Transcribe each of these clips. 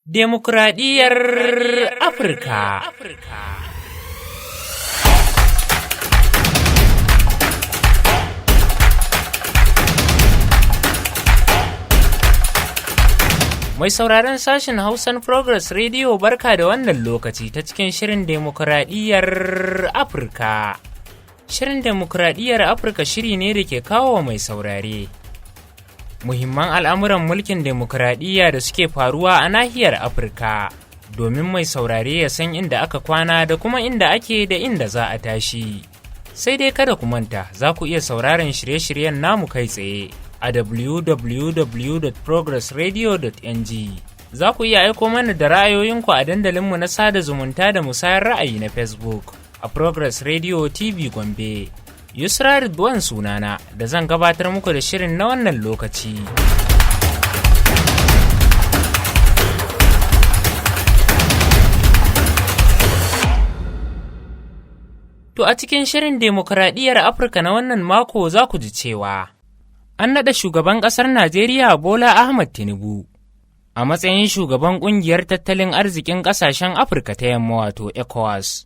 Demokuraɗiyyar Afirka. Mai sauraron sashen Hausan Progress Radio barka da wannan lokaci ta cikin shirin Demokuraɗiyyar Afirka. Shirin Demokuraɗiyyar Afirka shiri ne da ke kawo mai saurare muhimman al'amuran mulkin demokuraɗiyya da suke faruwa a nahiyar Afirka, domin mai saurare ya san inda aka kwana da kuma inda ake da inda za a tashi. Sai dai kada ku manta, za ku iya sauraron shirye-shiryen namu kai tsaye a www.progressradio.ng. Za ku iya aiko mana da ra'ayoyinku a dandalinmu na sada zumunta da musayar ra'ayi na Facebook a Progress Radio TV Gombe. Yusra Ridwan sunana da zan gabatar muku da shirin na wannan lokaci. To a cikin shirin Demokuraɗiyyar Afirka na wannan mako za ku ji cewa an naɗa shugaban ƙasar Najeriya Bola Ahmed Tinubu a matsayin shugaban ƙungiyar tattalin arzikin ƙasashen Afirka ta Yamma wato ECOWAS.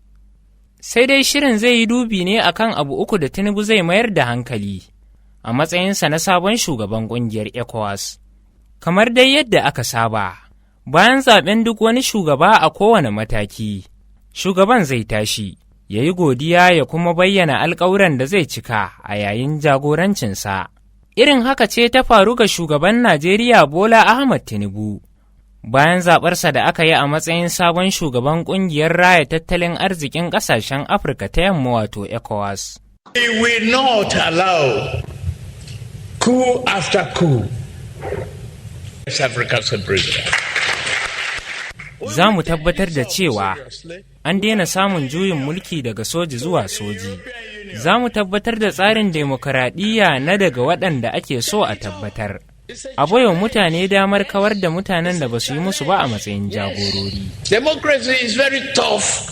Sai dai shirin zai yi dubi ne akan abu uku da Tinubu zai mayar da hankali a matsayinsa na sabon shugaban ƙungiyar ECOWAS. Kamar dai yadda aka saba, bayan zaɓen duk wani shugaba a kowane mataki, shugaban zai tashi, ya yi godiya ya kuma bayyana alƙawuran da zai cika a yayin jagorancinsa. Irin haka ce ta faru ga shugaban Najeriya Bola Ahmed Tinubu, bayan zaɓarsa da aka yi a matsayin sabon shugaban ƙungiyar raya tattalin arzikin ƙasashen Afirka ta Yamma wato ECOWAS. We will not allow coup after coup. Za mu tabbatar da cewa an daina samun juyin mulki daga soji zuwa soji. Za mu tabbatar da tsarin demokuraɗiyya na daga waɗanda ake so a tabbatar. A baiwa mutane damar kawar da mutanen da ba su yi musu ba a matsayin jagorori. Democracy is very tough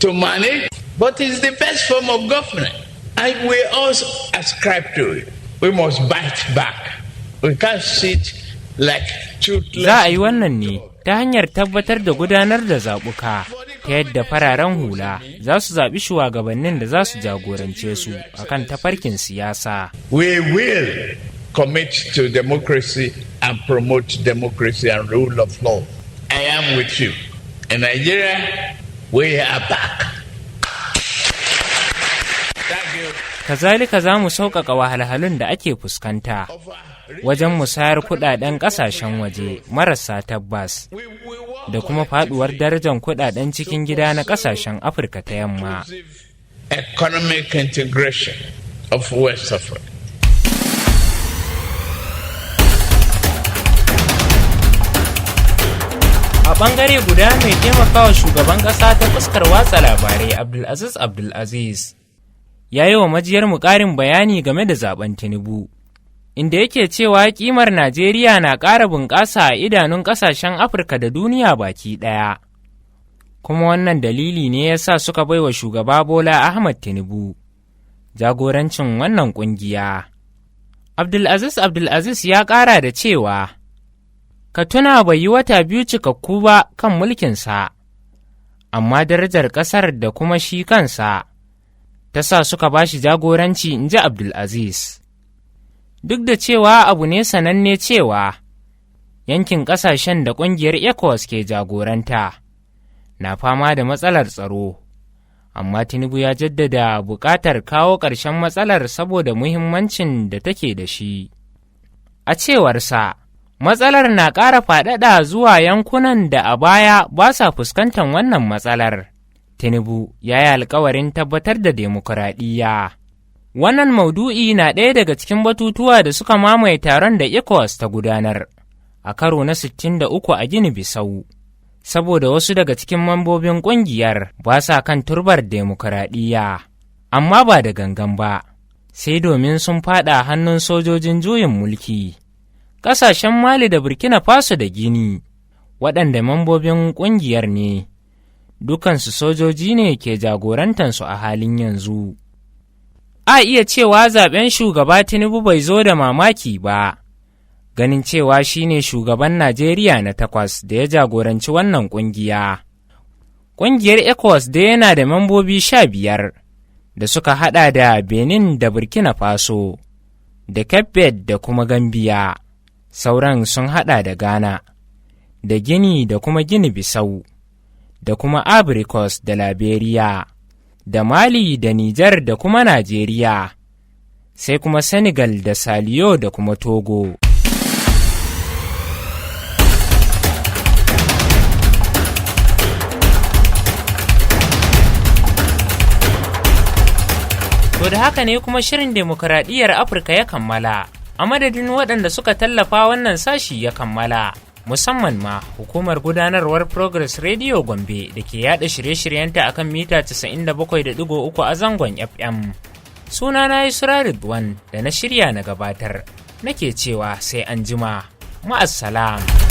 to manage, but it's the best form of government. And we also ascribe to it. We must bite back. We can't sit like toothless. Za a yi wannan ne ta hanyar tabbatar da gudanar da zaɓuka ta yadda fararen hula za su zaɓi shugabannin da za su jagorance su akan tafarkin siyasa. We will commit to democracy and promote democracy and rule of law. I am with you. In Nigeria, we are back. Kazalika za mu sauƙaƙa wahalhalun da ake fuskanta wajen musayar kuɗaɗen ƙasashen waje marasa tabbas da kuma faɗuwar darajar kuɗaɗen cikin gida na ƙasashen Afirka ta Yamma. Economic integration of West Africa. A ɓangare guda mai taimakawa shugaban ƙasa ta fuskar watsa labarai Abdulaziz ya yi wa majiyarmu ƙarin bayani game da zaben Tinubu, inda yake cewa ƙimar Najeriya na ƙara bunƙasa a idanun ƙasashen Afirka da duniya baki ɗaya. Kuma wannan dalili ne ya sa suka baiwa shugaba Bola Ahmed Tinubu jagorancin wannan ƙungiya. Abdulaziz ya ƙara da cewa, ka tuna bai yi wata biyu cikakku ba kan mulkinsa, amma darajar ƙasar da kuma shi kansa ta sa suka ba shi jagoranci, in ji Abdulaziz. Duk da cewa abu ne sananne cewa yankin ƙasashen da ƙungiyar ECOWAS ke jagoranta na fama da matsalar tsaro, amma Tinubu ya jaddada buƙatar kawo ƙarshen matsalar saboda muhimmancin da take da shi. A cewarsa, matsalar na ƙara faɗaɗa zuwa yankunan da a baya ba sa fuskantar wannan matsalar. Tinubu ya yi alkawarin tabbatar da demokuraɗiyya. Wannan maudu'i na ɗaya daga cikin batutuwa da suka mamaye taron da ECOWAS ta gudanar a karo na 63 a Gini Bisau, saboda wasu daga cikin mambobin ƙungiyar ba sa kan turbar demokuraɗiyya, amma ba da gangan ba, sai domin sun faɗa hannun sojojin juyin mulki. Ƙasashen Mali da Burkina Faso da Gini, waɗanda mambobin ƙungiyar ne, dukansu sojoji ne ke jagorantansu a halin yanzu. A iya cewa zaben shugaba Tinubu bai zo da mamaki ba, ganin cewa shine shugaban Najeriya na 8 da ya jagoranci wannan ƙungiya. Ƙungiyar ECOWAS dai yana da membobi 15 da suka haɗa da Benin da Burkina Faso, da Cape Verde da kuma Gambia. Sauran sun haɗa da Ghana, da Guinea da kuma Guinea-Bissau, da kuma Ivory Coast da Liberia, da Mali da Nijar da kuma Najeriya, sai kuma Senegal da Saliyo da kuma Togo. To da haka ne kuma shirin demokuraɗiyyar Afirka ya kammala, a madadin waɗanda suka tallafa wannan sashi ya kammala, musamman ma hukumar gudanarwar Progress Radio Gombe da ke yada shirye-shiryenta akan mita 97.3 a zangon FM. Sunana Yusra Ridwan da na shirya na gabatar, nake cewa sai an jima, ma'assalam.